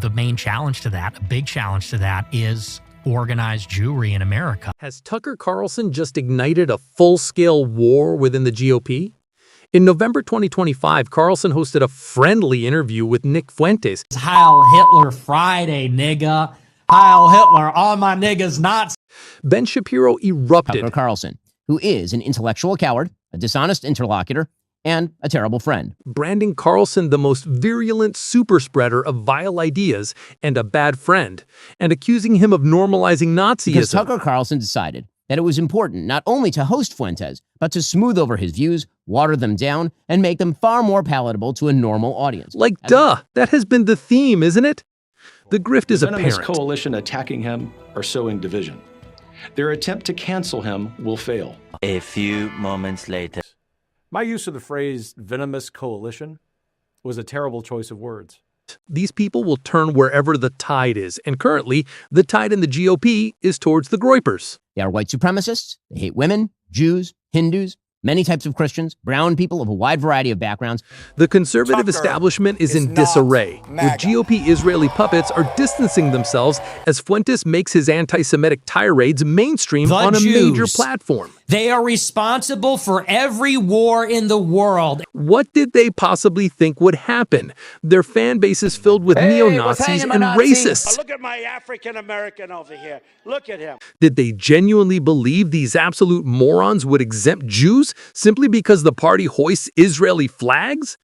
the main challenge to that, a big challenge to that, is organized Jewry in America. Has Tucker Carlson just ignited a full-scale war within the GOP? In November 2025, Carlson hosted a friendly interview with Nick Fuentes. Heil Hitler Friday, nigga. Heil Hitler, all my niggas Nazis. Ben Shapiro erupted. Tucker Carlson, who is an intellectual coward, a dishonest interlocutor, and a terrible friend. Branding Carlson the most virulent super spreader of vile ideas and a bad friend, and accusing him of normalizing Nazism. Because Tucker Carlson decided that it was important not only to host Fuentes, but to smooth over his views, water them down, and make them far more palatable to a normal audience. Like, duh, that has been the theme, isn't it? The grift is apparent. The venomous coalition attacking him are sowing division. Their attempt to cancel him will fail. A few moments later. My use of the phrase venomous coalition was a terrible choice of words. These people will turn wherever the tide is, and currently, the tide in the GOP is towards the Groypers. They are white supremacists, they hate women, Jews, Hindus, many types of Christians, brown people of a wide variety of backgrounds. The conservative establishment is in disarray, with GOP Israeli puppets are distancing themselves as Fuentes makes his anti-Semitic tirades mainstream on a major platform. They are responsible for every war in the world. What did they possibly think would happen? Their fan base is filled with neo-Nazis and racists. Look at my African-American over here. Look at him. Did they genuinely believe these absolute morons would exempt Jews simply because the party hoists Israeli flags?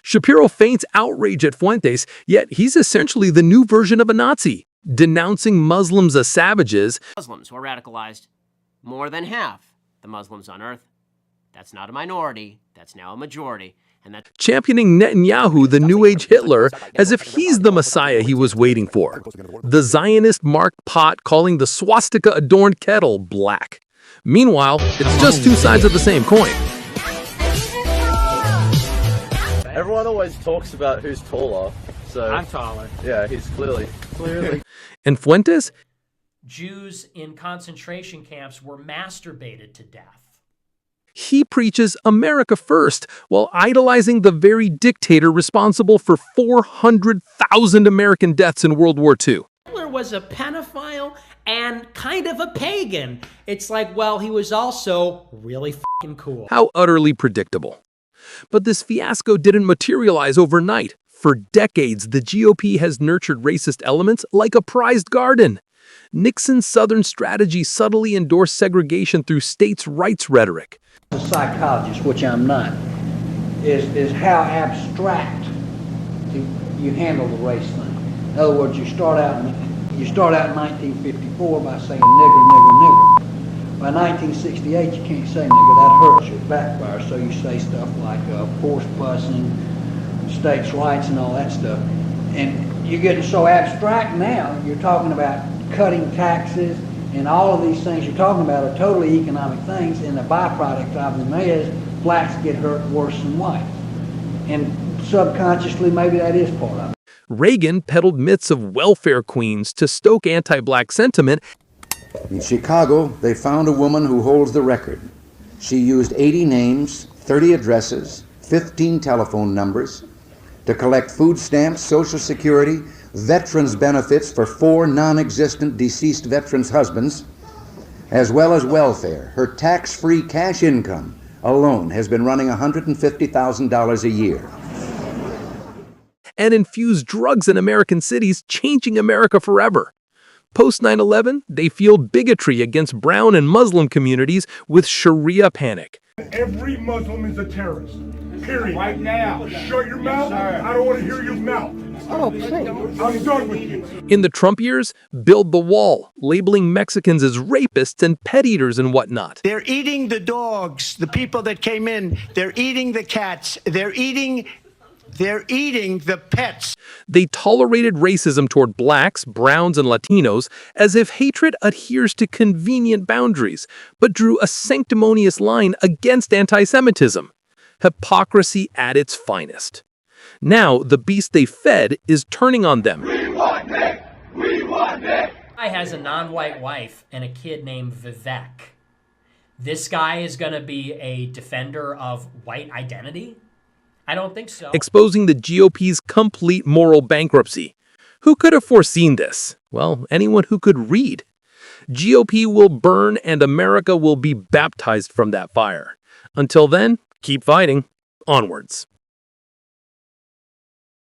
Shapiro feigns outrage at Fuentes, yet he's essentially the new version of a Nazi, denouncing Muslims as savages. Muslims who are radicalized, more than half the Muslims on earth. That's not a minority, that's now a majority. And that's championing Netanyahu, the New Age Hitler, as if he's the Messiah he was waiting for. The Zionist Mark Pott calling the swastika-adorned kettle black. Meanwhile, it's just two sides of the same coin. Everyone always talks about who's taller, so I'm taller. Yeah, he's clearly. And Fuentes? Jews in concentration camps were masturbated to death. He preaches America first while idolizing the very dictator responsible for 400,000 American deaths in World War II. Hitler was a pedophile and kind of a pagan. It's like, well, he was also really fucking cool. How utterly predictable. But this fiasco didn't materialize overnight. For decades, the GOP has nurtured racist elements like a prized garden. Nixon's Southern strategy subtly endorsed segregation through states' rights rhetoric. A psychologist, which I'm not, is how abstract you handle the race thing. In other words, you start out in 1954 by saying nigger, nigger, nigger. By 1968, you can't say nigger. That hurts you, it backfires. So you say stuff like force busing, states' rights, and all that stuff. And you're getting so abstract now. You're talking about cutting taxes, and all of these things you're talking about are totally economic things, and the byproduct of them is blacks get hurt worse than whites. And subconsciously, maybe that is part of it. Reagan peddled myths of welfare queens to stoke anti-black sentiment. In Chicago, they found a woman who holds the record. She used 80 names, 30 addresses, 15 telephone numbers to collect food stamps, Social Security, veterans benefits for 4 non-existent deceased veterans' husbands, as well as welfare. Her tax-free cash income alone has been running $150,000 a year. And infuse drugs in American cities, changing America forever. Post 9/11, they fueled bigotry against brown and Muslim communities with Sharia panic. Every Muslim is a terrorist. Period. Right now. Shut your mouth. I don't want to hear your mouth. Oh, please. I'm done with you. In the Trump years, build the wall, labeling Mexicans as rapists and pet eaters and whatnot. They're eating the dogs, the people that came in. They're eating the cats. They're eating the pets. They tolerated racism toward blacks, browns, and Latinos as if hatred adheres to convenient boundaries, but drew a sanctimonious line against anti-Semitism. Hypocrisy at its finest. Now, the beast they fed is turning on them. We want Nick! We want Nick! Guy has a non-white wife and a kid named Vivek. This guy is going to be a defender of white identity? I don't think so. Exposing the GOP's complete moral bankruptcy. Who could have foreseen this? Well, anyone who could read. GOP will burn and America will be baptized from that fire. Until then, keep fighting. Onwards.